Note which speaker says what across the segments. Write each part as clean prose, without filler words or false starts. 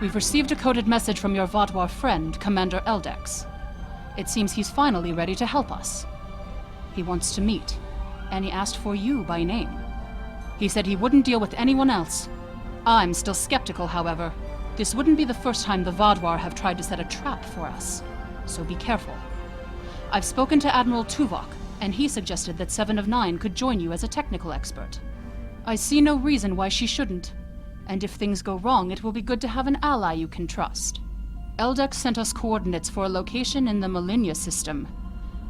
Speaker 1: We've received a coded message from your Vaadwaur friend, Commander Eldex. It seems he's finally ready to help us. He wants to meet, and he asked for you by name. He said he wouldn't deal with anyone else. I'm still skeptical, however. This wouldn't be the first time the Vaadwaur have tried to set a trap for us, so be careful. I've spoken to Admiral Tuvok, and he suggested that 7 of 9 could join you as a technical expert. I see no reason why she shouldn't, and if things go wrong, it will be good to have an ally you can trust. Eldex sent us coordinates for a location in the Malinia system.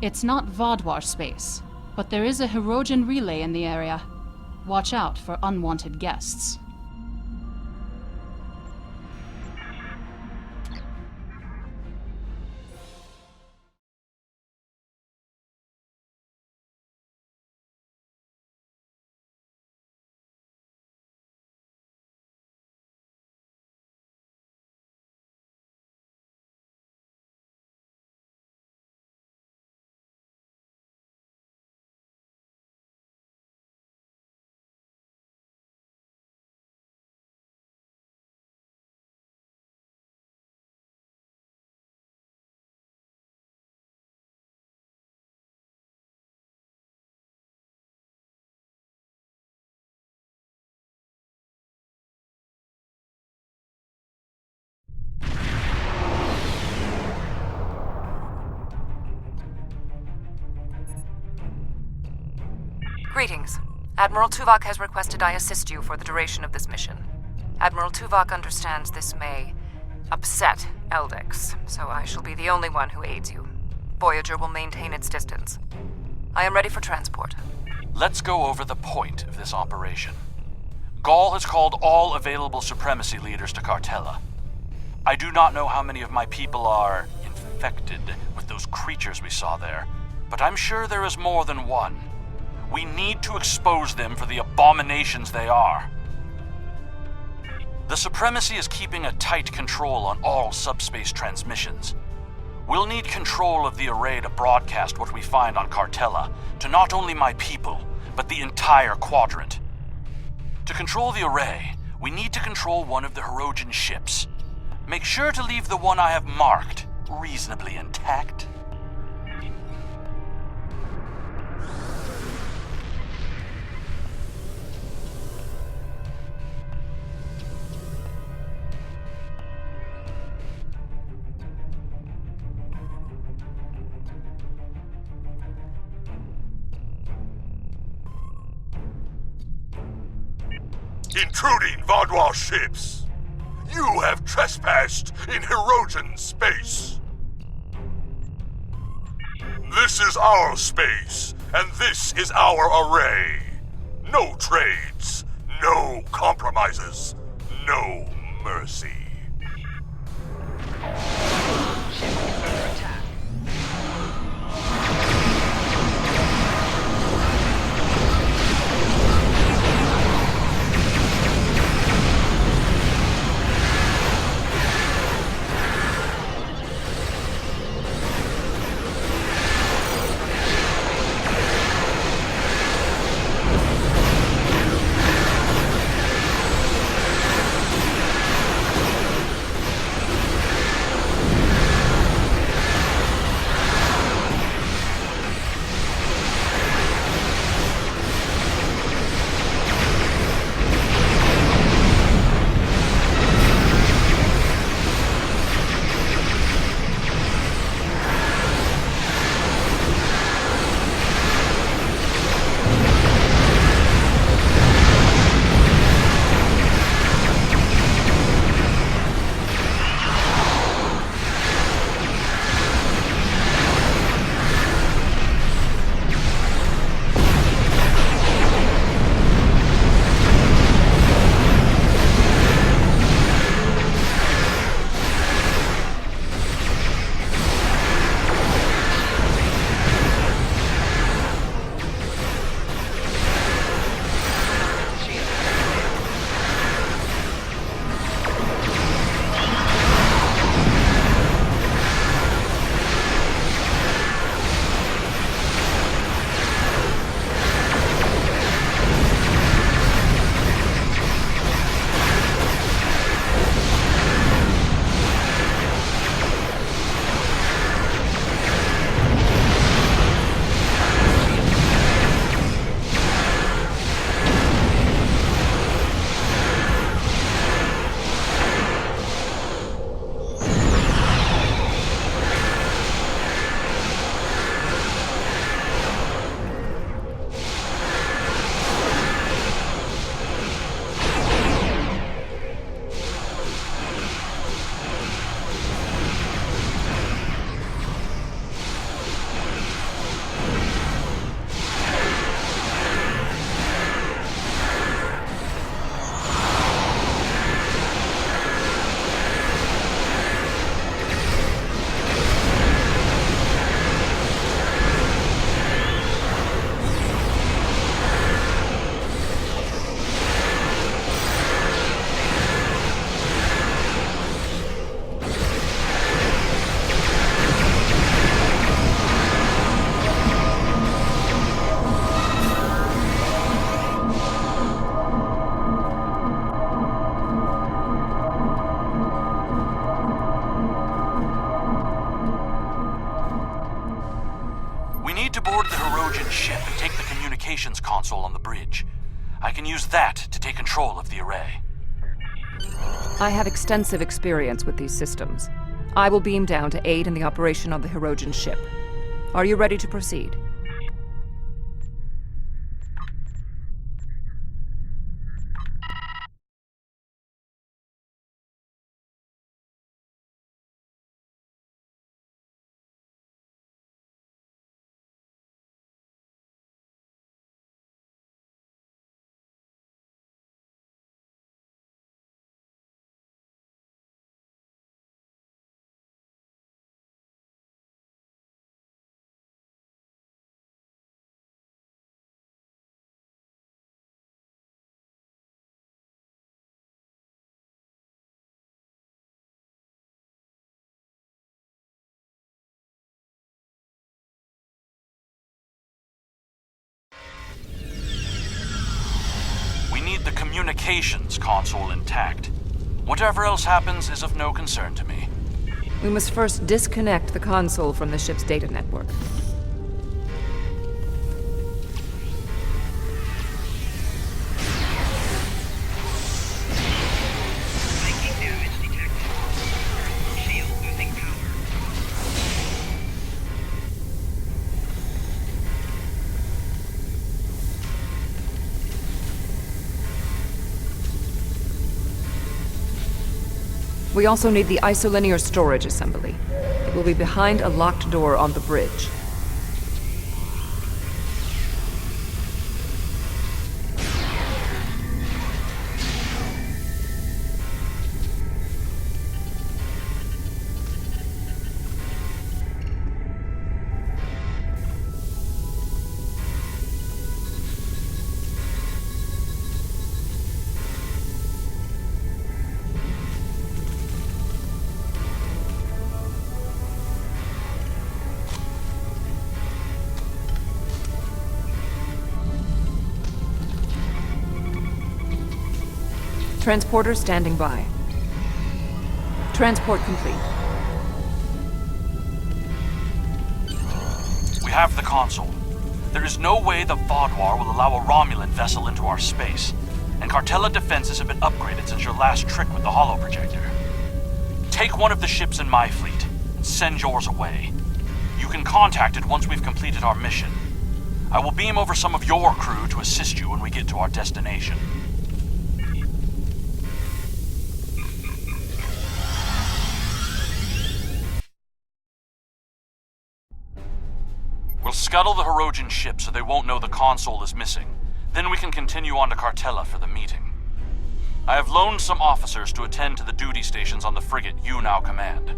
Speaker 1: It's not Vaadwaur space, but there is a Hirogen relay in the area. Watch out for unwanted guests.
Speaker 2: Greetings. Admiral Tuvok has requested I assist you for the duration of this mission. Admiral Tuvok understands this may upset Eldex, so I shall be the only one who aids you. Voyager will maintain its distance. I am ready for transport.
Speaker 3: Let's go over the point of this operation. Ghaul has called all available supremacy leaders to Cartella. I do not know how many of my people are infected with those creatures we saw there, but I'm sure there is more than one. We need to expose them for the abominations they are. The Supremacy is keeping a tight control on all subspace transmissions. We'll need control of the array to broadcast what we find on Cartella to not only my people, but the entire quadrant. To control the array, we need to control one of the Hirogen ships. Make sure to leave the one I have marked reasonably intact.
Speaker 4: Intruding Vaadwaur ships! You have trespassed in Hirogen space! This is our space, and this is our array. No trades, no compromises, no mercy.
Speaker 5: Ship under attack.
Speaker 3: bridge. I can use that to take control of the array.
Speaker 2: I have extensive experience with these systems. I will beam down to aid in the operation of the Hirogen ship. Are you ready to proceed?
Speaker 3: We need the communications console intact. Whatever else happens is of no concern to me.
Speaker 2: We must first disconnect the console from the ship's data network.
Speaker 5: Making damage detected. Shield losing power.
Speaker 2: We also need the isolinear storage assembly. It will be behind a locked door on the bridge. Transporter standing by. Transport complete.
Speaker 3: We have the console. There is no way the Vaadwaur will allow a Romulan vessel into our space, and Cartella defenses have been upgraded since your last trick with the holoprojector. Take one of the ships in my fleet, and send yours away. You can contact it once we've completed our mission. I will beam over some of your crew to assist you when we get to our destination. We'll scuttle the Hirogen ship so they won't know the console is missing. Then we can continue on to Cartella for the meeting. I have loaned some officers to attend to the duty stations on the frigate you now command.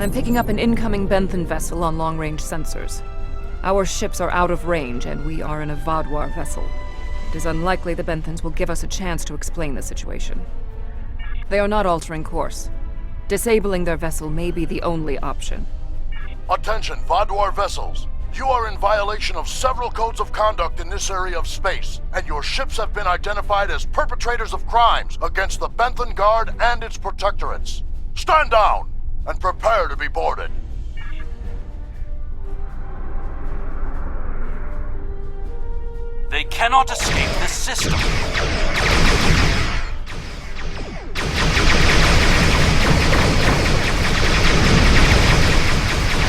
Speaker 2: I'm picking up an incoming Benthan vessel on long-range sensors. Our ships are out of range, and we are in a Vaadwaur vessel. It is unlikely the Benthans will give us a chance to explain the situation. They are not altering course. Disabling their vessel may be the only option.
Speaker 6: Attention, Vaadwaur vessels. You are in violation of several codes of conduct in this area of space, and your ships have been identified as perpetrators of crimes against the Benthan Guard and its protectorates. Stand down and prepare to be boarded.
Speaker 3: They cannot escape this system.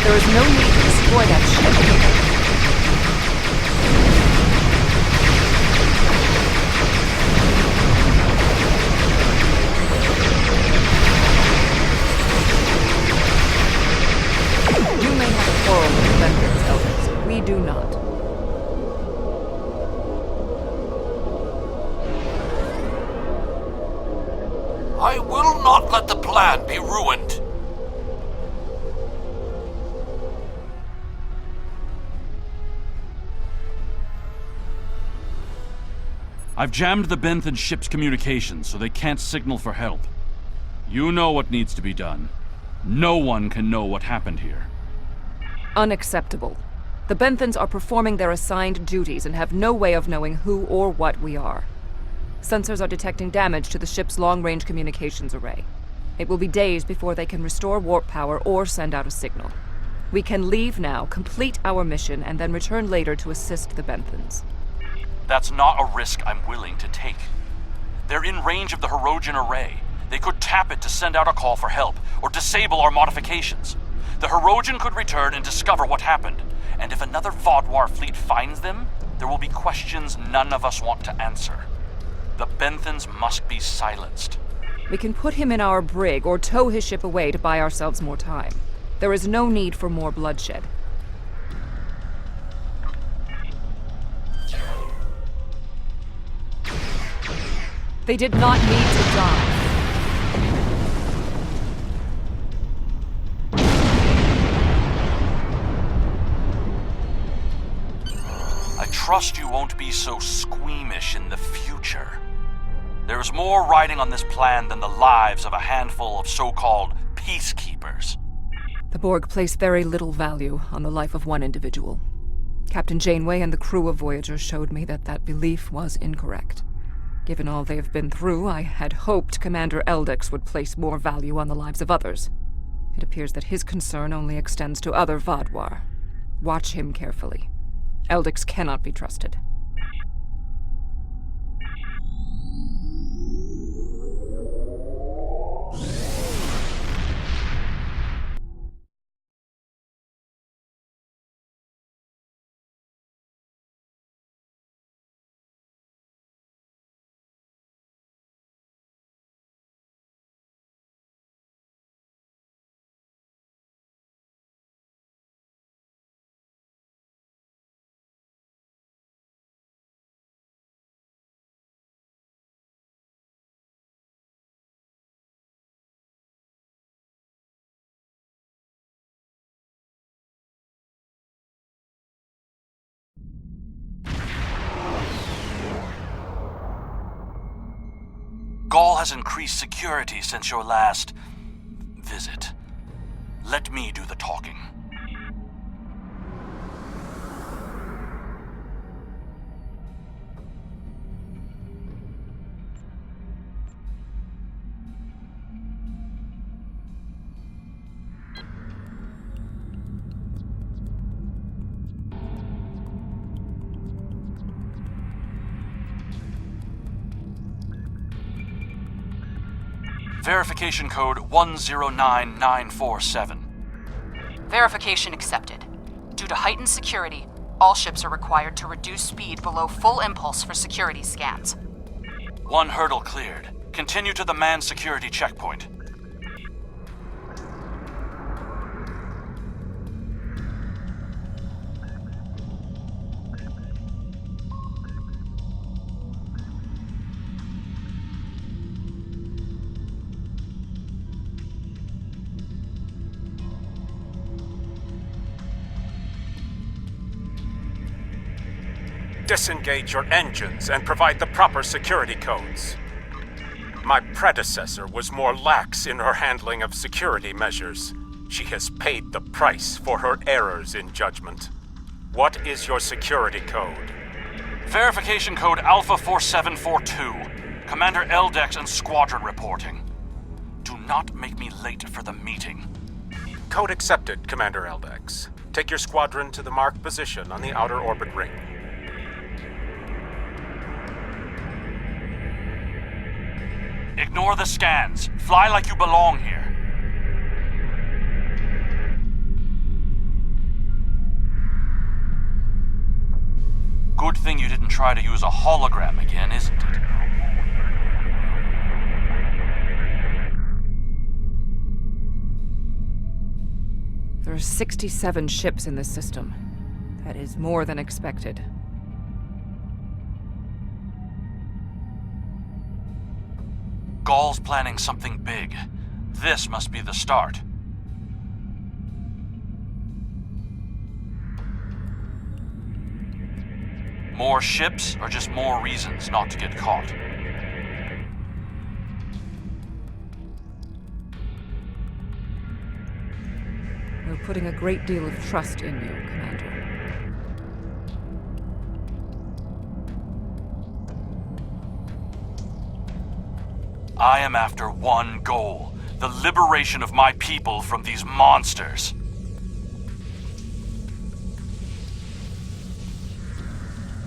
Speaker 2: There is no need to destroy that ship. You may have a quarrel with the Benthans, Elders. We do not.
Speaker 7: I will not let the plan be ruined.
Speaker 3: I've jammed the Benthan ship's communications so they can't signal for help. You know what needs to be done. No one can know what happened here.
Speaker 2: Unacceptable. The Benthans are performing their assigned duties and have no way of knowing who or what we are. Sensors are detecting damage to the ship's long-range communications array. It will be days before they can restore warp power or send out a signal. We can leave now, complete our mission, and then return later to assist the Benthans.
Speaker 3: That's not a risk I'm willing to take. They're in range of the Hirogen array. They could tap it to send out a call for help, or disable our modifications. The Hirogen could return and discover what happened. And if another Vaadwaur fleet finds them, there will be questions none of us want to answer. The Benthans must be silenced.
Speaker 2: We can put him in our brig or tow his ship away to buy ourselves more time. There is no need for more bloodshed. They did not need to die.
Speaker 3: I trust you won't be so squeamish in the future. There is more riding on this plan than the lives of a handful of so-called peacekeepers.
Speaker 2: The Borg place very little value on the life of one individual. Captain Janeway and the crew of Voyager showed me that that belief was incorrect. Given all they have been through, I had hoped Commander Eldex would place more value on the lives of others. It appears that his concern only extends to other Vaadwaur. Watch him carefully. Eldex cannot be trusted.
Speaker 3: Gaul has increased security since your last visit. Let me do the talking. Verification code 109947.
Speaker 1: Verification accepted. Due to heightened security, all ships are required to reduce speed below full impulse for security scans.
Speaker 3: One hurdle cleared. Continue to the manned security checkpoint.
Speaker 8: disengage your engines and provide the proper security codes. My predecessor was more lax in her handling of security measures. She has paid the price for her errors in judgment. What is your security code?
Speaker 3: Verification code Alpha 4742. Commander Eldex and squadron reporting. Do not make me late for the meeting.
Speaker 8: Code accepted, Commander Eldex. Take your squadron to the marked position on the outer orbit ring.
Speaker 3: Ignore the scans. Fly like you belong here. Good thing you didn't try to use a hologram again, isn't it?
Speaker 2: There are 67 ships in this system. That is more than expected.
Speaker 3: Gaul's planning something big. This must be the start. More ships or just more reasons not to get caught?
Speaker 2: We're putting a great deal of trust in you, Commander.
Speaker 3: I am after one goal: the liberation of my people from these monsters.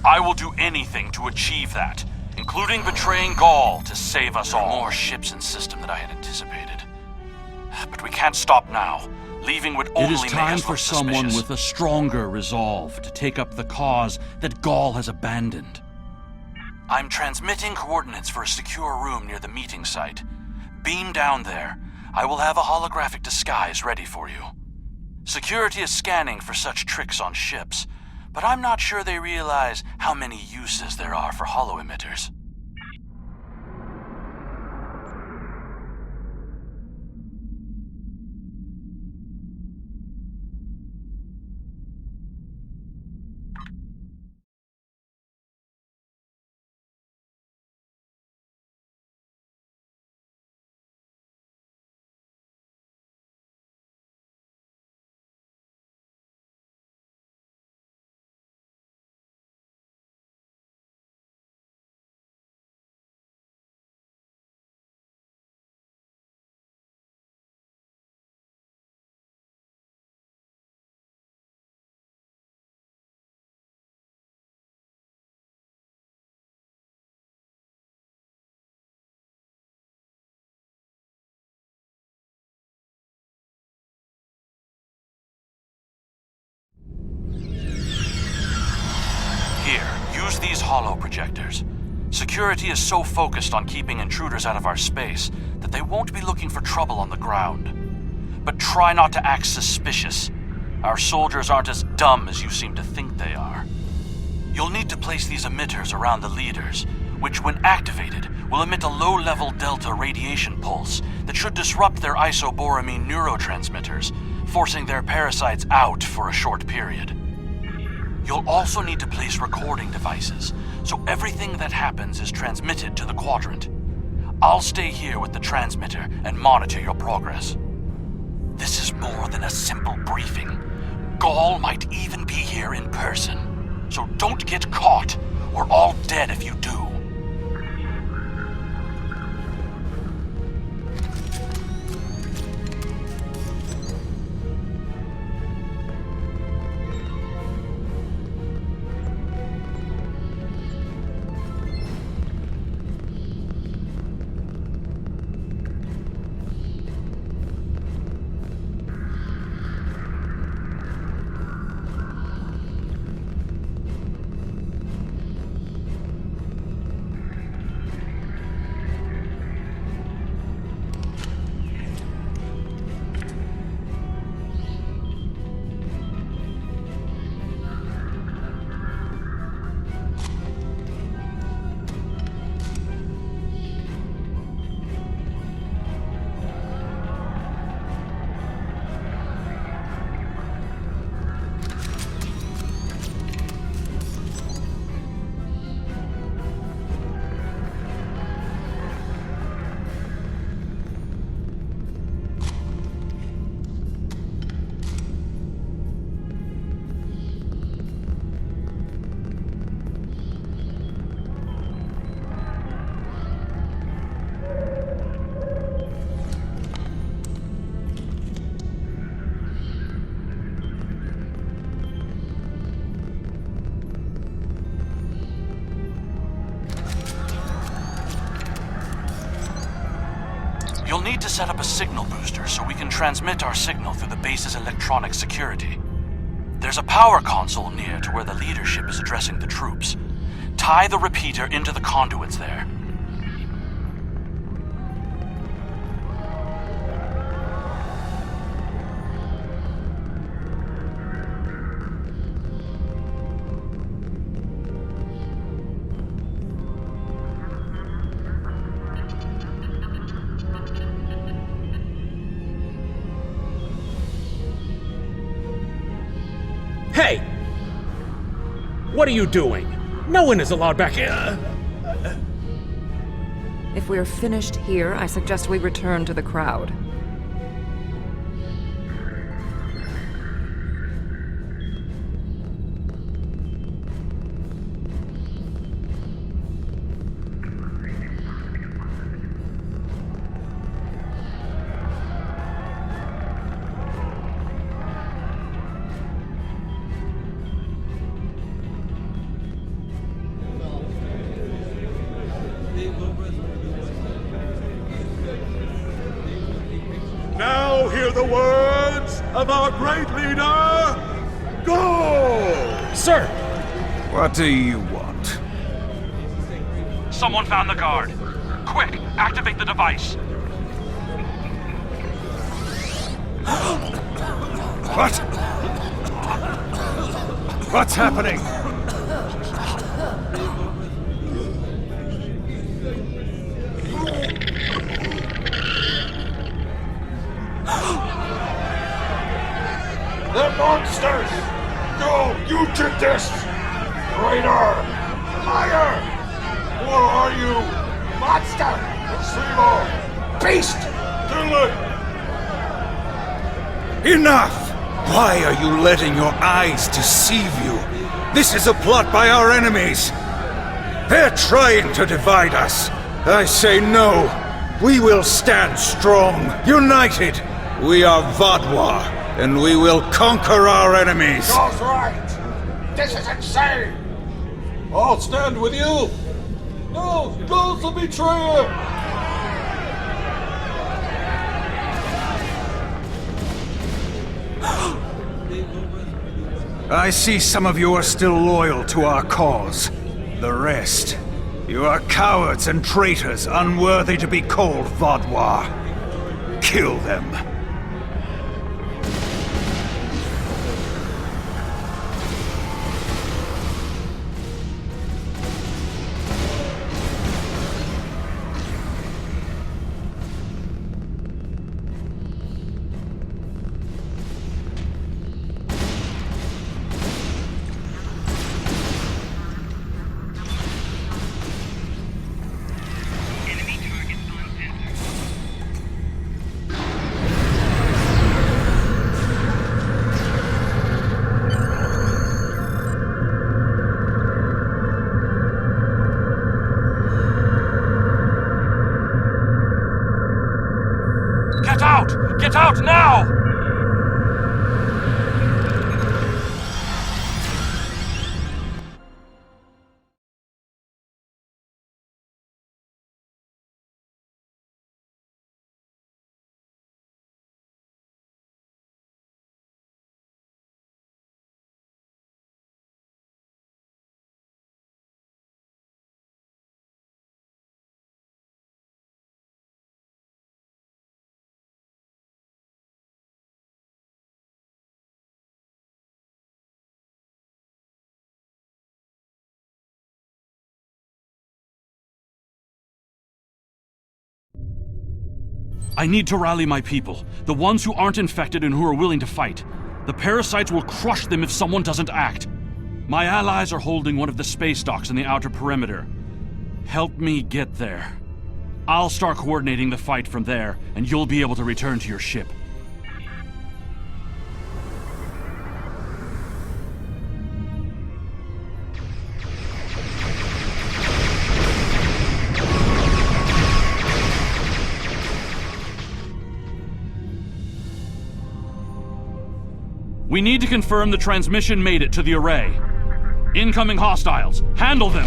Speaker 3: I will do anything to achieve that, including betraying Gaul to save us all. More ships in system than I had anticipated. But we can't stop now. Leaving would only make us look suspicious.
Speaker 9: It is time for someone with a stronger resolve to take up the cause that Gaul has abandoned.
Speaker 3: I'm transmitting coordinates for a secure room near the meeting site. Beam down there. I will have a holographic disguise ready for you. Security is scanning for such tricks on ships, but I'm not sure they realize how many uses there are for holo-emitters. Use these holo-projectors. Security is so focused on keeping intruders out of our space that they won't be looking for trouble on the ground. But try not to act suspicious. Our soldiers aren't as dumb as you seem to think they are. You'll need to place these emitters around the leaders, which when activated will emit a low-level delta radiation pulse that should disrupt their isoboramine neurotransmitters, forcing their parasites out for a short period. You'll also need to place recording devices, so everything that happens is transmitted to the quadrant. I'll stay here with the transmitter and monitor your progress. This is more than a simple briefing. Gaul might even be here in person. So don't get caught. We're all dead if you do. You'll need to set up a signal booster so we can transmit our signal through the base's electronic security. There's a power console near to where the leadership is addressing the troops. Tie the repeater into the conduits there.
Speaker 10: Hey! What are you doing? No one is allowed back here.
Speaker 2: If we're finished here, I suggest we return to the crowd.
Speaker 4: Now hear the words of our great leader, Go!
Speaker 10: Sir!
Speaker 11: What do you want?
Speaker 3: Someone found the guard. Quick, activate the device.
Speaker 11: What? What's happening?
Speaker 4: The monsters! Go! You did this! Traitor! Liar! Who are you? Monster! Zero! Beast! Kill it!
Speaker 11: Enough! Why are you letting your eyes deceive you? This is a plot by our enemies. They're trying to divide us. I say no. We will stand strong, united. We are Vaadwaur, and we will conquer our enemies.
Speaker 4: God's right! This is insane! I'll stand with you! No! God's a betrayer!
Speaker 11: I see some of you are still loyal to our cause. The rest, you are cowards and traitors unworthy to be called Vaadwaur. Kill them.
Speaker 5: Enemy targets on center.
Speaker 3: Get out! Get out now! I need to rally my people, the ones who aren't infected and who are willing to fight. The parasites will crush them if someone doesn't act. My allies are holding one of the space docks in the outer perimeter. Help me get there. I'll start coordinating the fight from there, and you'll be able to return to your ship. We need to confirm the transmission made it to the array. Incoming hostiles. Handle them!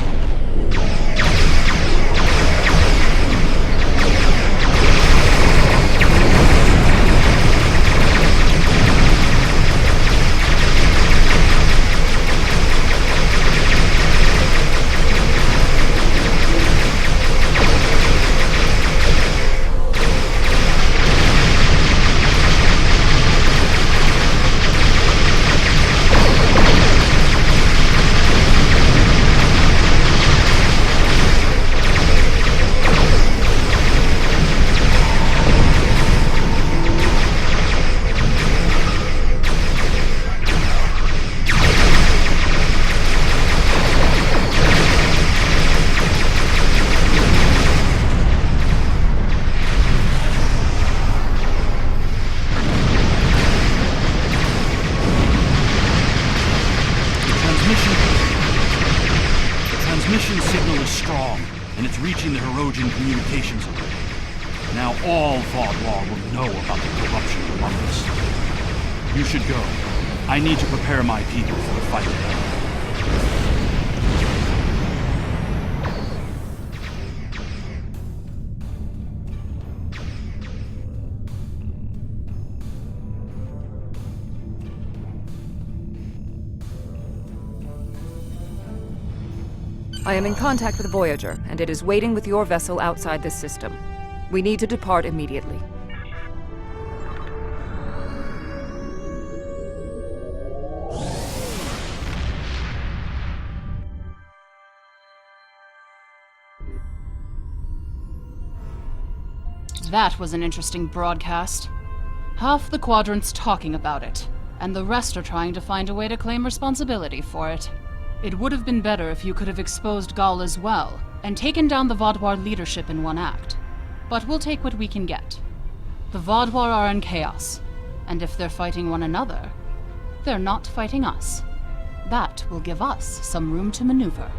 Speaker 9: mission signal is strong, and it's reaching the Hirogen communications array. Now all Vaudouar will know about the corruption among us. You should go. I need to prepare my people for the fight ahead.
Speaker 2: I am in contact with Voyager, and it is waiting with your vessel outside this system. We need to depart immediately.
Speaker 1: That was an interesting broadcast. Half the quadrant's talking about it, and the rest are trying to find a way to claim responsibility for it. It would have been better if you could have exposed Gaul as well, and taken down the Vaudouar leadership in one act. But we'll take what we can get. The Vaudouar are in chaos, and if they're fighting one another, they're not fighting us. That will give us some room to maneuver.